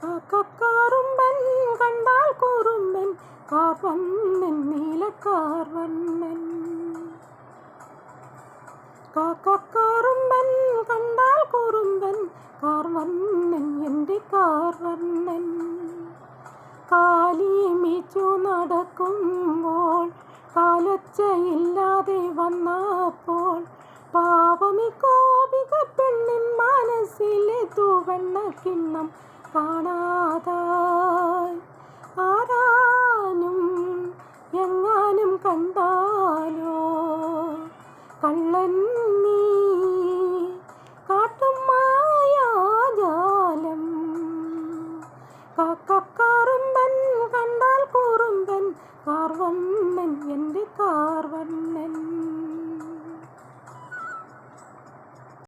കാക്കക്കാറുമ്പൻ കണ്ടാൽ കുറുമ്പൻ കാർവണ്ണൻ നീലക്കാർവണ്ണൻ. കാക്കക്കാറുമ്പൻ കണ്ടാൽ കുറുമ്പൻ കാർവണ്ണൻ എൻ്റെ കാർവണ്ണൻ. കാലിമീച്ചു നടക്കുമ്പോൾ കാലൊച്ചയില്ലാതെ വന്നപ്പോൾ പാവമി കോപിക പെണ്ണിൻ മനസ്സിലെ തൂവണ്ണ കിണ്ണം കാണാതായി. ആരാനും എങ്ങാനും കണ്ടാലും